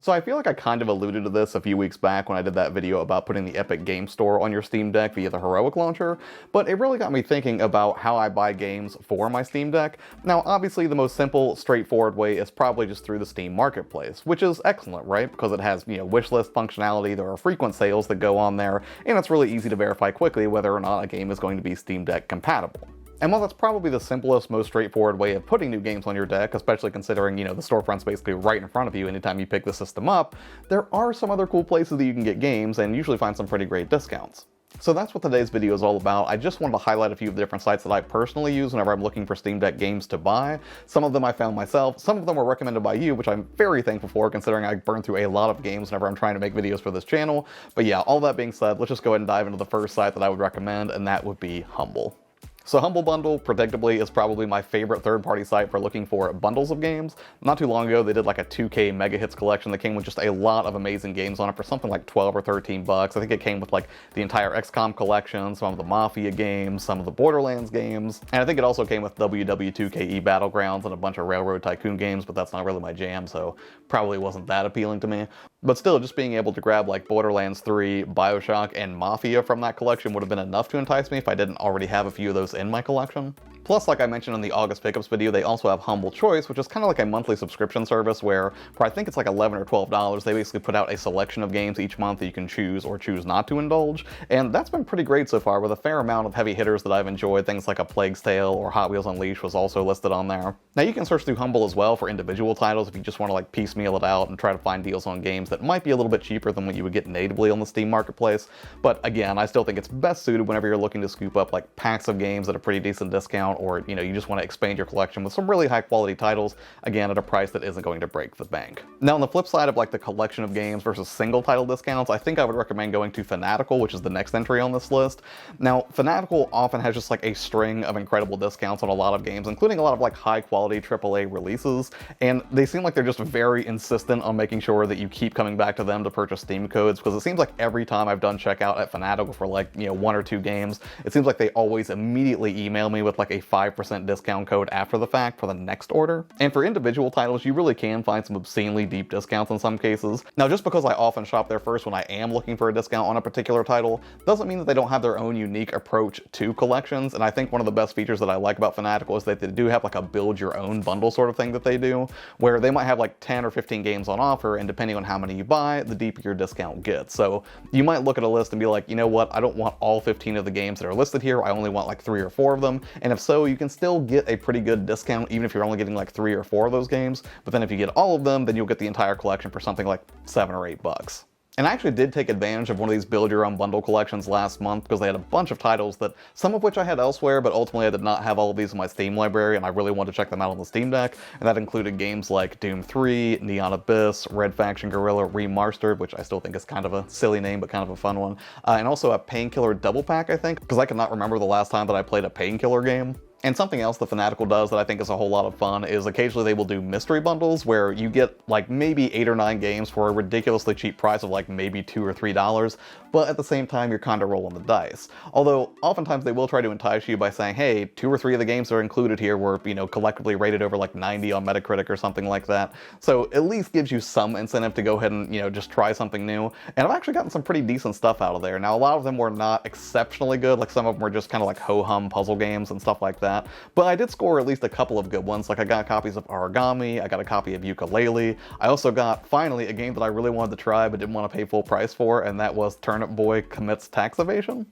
So I feel like I kind of alluded to this a few weeks back when I did that video about putting the Epic Game Store on your Steam Deck via the Heroic Launcher, but it really got me thinking about how I buy games for my Steam Deck. Now, obviously the most simple, straightforward way is probably just through the Steam Marketplace, which is excellent, right? Because it has, wishlist functionality, there are frequent sales that go on there, and it's really easy to verify quickly whether or not a game is going to be Steam Deck compatible. And while that's probably the simplest, most straightforward way of putting new games on your deck, especially considering, the storefront's basically right in front of you anytime you pick the system up, there are some other cool places that you can get games and usually find some pretty great discounts. So that's what today's video is all about. I just wanted to highlight a few of the different sites that I personally use whenever I'm looking for Steam Deck games to buy. Some of them I found myself, some of them were recommended by you, which I'm very thankful for considering I burn through a lot of games whenever I'm trying to make videos for this channel. But yeah, all that being said, let's just go ahead and dive into the first site that I would recommend, and that would be Humble. So Humble Bundle, predictably, is probably my favorite third-party site for looking for bundles of games. Not too long ago, they did like a 2K Mega Hits collection that came with just a lot of amazing games on it for something like 12 or 13 bucks. I think it came with like the entire XCOM collection, some of the Mafia games, some of the Borderlands games, and I think it also came with WW2KE Battlegrounds and a bunch of Railroad Tycoon games, but that's not really my jam, so probably wasn't that appealing to me. But still, just being able to grab like Borderlands 3, Bioshock, and Mafia from that collection would have been enough to entice me if I didn't already have a few of those in my collection. Plus, like I mentioned in the August pickups video, they also have Humble Choice, which is kind of like a monthly subscription service where, for I think it's like $11 or $12, they basically put out a selection of games each month that you can choose or choose not to indulge. And that's been pretty great so far, with a fair amount of heavy hitters that I've enjoyed. Things like A Plague's Tale or Hot Wheels Unleashed was also listed on there. Now you can search through Humble as well for individual titles if you just want to like piecemeal it out and try to find deals on games that might be a little bit cheaper than what you would get natively on the Steam Marketplace. But again, I still think it's best suited whenever you're looking to scoop up like packs of games at a pretty decent discount, or you just want to expand your collection with some really high quality titles, again at a price that isn't going to break the bank. Now on the flip side of like the collection of games versus single title discounts, I think I would recommend going to Fanatical, which is the next entry on this list. Now Fanatical often has just like a string of incredible discounts on a lot of games, including a lot of like high quality AAA releases, and they seem like they're just very insistent on making sure that you keep coming back to them to purchase Steam codes, because it seems like every time I've done checkout at Fanatical for like, one or two games, it seems like they always immediately email me with like a 5% discount code after the fact for the next order. And for individual titles, you really can find some obscenely deep discounts in some cases. Now, just because I often shop there first when I am looking for a discount on a particular title, doesn't mean that they don't have their own unique approach to collections. And I think one of the best features that I like about Fanatical is that they do have like a build your own bundle sort of thing that they do, where they might have like 10 or 15 games on offer, and depending on how many you buy, the deeper your discount gets. So you might look at a list and be like, you know what, I don't want all 15 of the games that are listed here, I only want like 3 or 4 of them. And if so, you can still get a pretty good discount even if you're only getting like 3 or 4 of those games. But then if you get all of them, then you'll get the entire collection for something like $7 or $8. And I actually did take advantage of one of these build your own bundle collections last month, because they had a bunch of titles that, some of which I had elsewhere, but ultimately I did not have all of these in my Steam library, and I really wanted to check them out on the Steam Deck. And that included games like Doom 3, Neon Abyss, Red Faction Guerrilla Remastered, which I still think is kind of a silly name, but kind of a fun one. And also a Painkiller double pack, I think, because I could not remember the last time that I played a Painkiller game. And something else that Fanatical does that I think is a whole lot of fun is occasionally they will do mystery bundles where you get like maybe 8 or 9 games for a ridiculously cheap price of like maybe $2 or $3, but at the same time you're kind of rolling the dice. Although oftentimes they will try to entice you by saying, hey, 2 or 3 of the games that are included here were, collectively rated over like 90 on Metacritic or something like that. So at least gives you some incentive to go ahead and, just try something new. And I've actually gotten some pretty decent stuff out of there. Now a lot of them were not exceptionally good, like some of them were just kind of like ho-hum puzzle games and stuff like that. But I did score at least a couple of good ones. Like I got copies of Origami, I got a copy of Yooka-Laylee. I also got, finally, a game that I really wanted to try but didn't want to pay full price for, and that was Turnip Boy Commits Tax Evasion.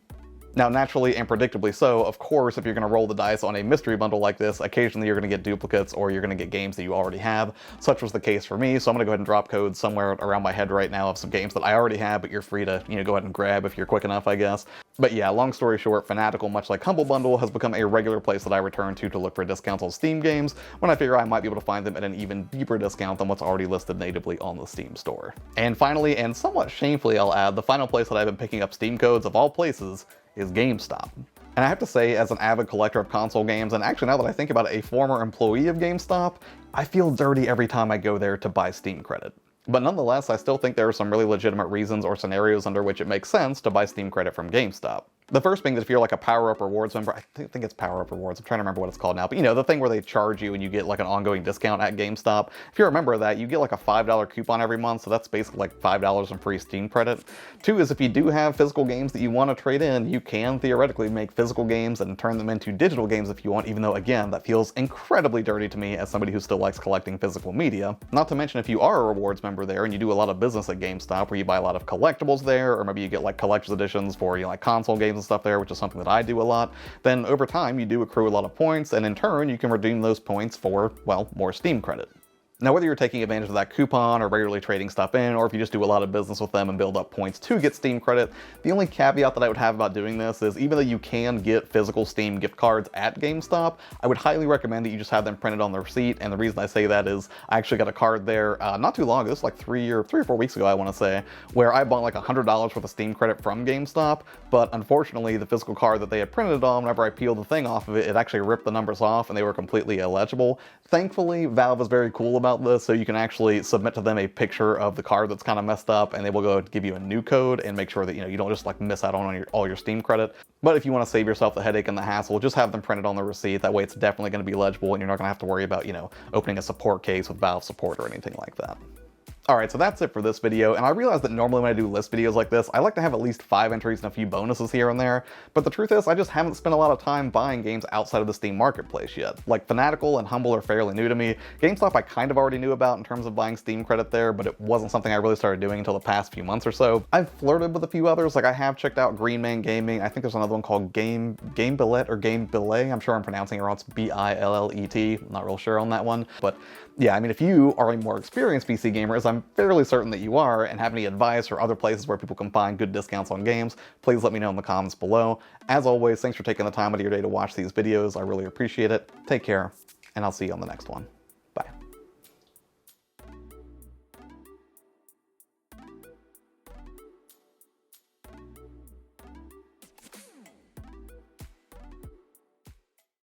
Now, naturally and predictably so, of course, if you're going to roll the dice on a mystery bundle like this, occasionally you're going to get duplicates or you're going to get games that you already have. Such was the case for me, so I'm going to go ahead and drop codes somewhere around my head right now of some games that I already have, but you're free to, go ahead and grab if you're quick enough, I guess. But yeah, long story short, Fanatical, much like Humble Bundle, has become a regular place that I return to look for discounts on Steam games when I figure I might be able to find them at an even deeper discount than what's already listed natively on the Steam store. And finally, and somewhat shamefully I'll add, the final place that I've been picking up Steam codes of all places is Gamestop. And I have to say, as an avid collector of console games, and actually now that I think about it, a former employee of GameStop, I feel dirty every time I go there to buy Steam credit. But nonetheless, I still think there are some really legitimate reasons or scenarios under which it makes sense to buy Steam credit from GameStop. The first being that if you're like a Power Up Rewards member, I think it's Power Up Rewards, I'm trying to remember what it's called now, but you know, the thing where they charge you and you get like an ongoing discount at GameStop. If you're a member of that, you get like a $5 coupon every month, so that's basically like $5 in free Steam credit. Two is if you do have physical games that you want to trade in, you can theoretically make physical games and turn them into digital games if you want, even though again, that feels incredibly dirty to me as somebody who still likes collecting physical media. Not to mention if you are a rewards member there and you do a lot of business at GameStop where you buy a lot of collectibles there, or maybe you get like collector's editions for, you know, like console games and stuff there, which is something that I do a lot, then over time you do accrue a lot of points, and in turn you can redeem those points for, well, more Steam credit. Now, whether you're taking advantage of that coupon or regularly trading stuff in, or if you just do a lot of business with them and build up points to get Steam credit, the only caveat that I would have about doing this is even though you can get physical Steam gift cards at GameStop, I would highly recommend that you just have them printed on the receipt. And the reason I say that is I actually got a card there not too long ago, this was like 3 or 4 weeks ago, I want to say, where I bought like $100 worth of Steam credit from GameStop, but unfortunately the physical card that they had printed it on, whenever I peeled the thing off of it, it actually ripped the numbers off and they were completely illegible. Thankfully, Valve is very cool about this, so you can actually submit to them a picture of the card that's kind of messed up, and they will go give you a new code and make sure that, you know, you don't just like miss out on all your Steam credit. But if you want to save yourself the headache and the hassle, just have them printed on the receipt. That way it's definitely going to be legible and you're not going to have to worry about, you know, opening a support case with Valve support or anything like that. Alright, so that's it for this video, and I realize that normally when I do list videos like this, I like to have at least 5 entries and a few bonuses here and there, but the truth is I just haven't spent a lot of time buying games outside of the Steam marketplace yet. Like Fanatical and Humble are fairly new to me. GameStop I kind of already knew about in terms of buying Steam credit there, but it wasn't something I really started doing until the past few months or so. I've flirted with a few others, like I have checked out Green Man Gaming. I think there's another one called Game Billet or Game Billet. I'm sure I'm pronouncing it wrong. It's B-I-L-L-E-T. I'm not real sure on that one, but yeah, I mean, if you are a more experienced PC gamer, as I'm fairly certain that you are, and have any advice or other places where people can find good discounts on games, please let me know in the comments below. As always, thanks for taking the time out of your day to watch these videos. I really appreciate it. Take care, and I'll see you on the next one.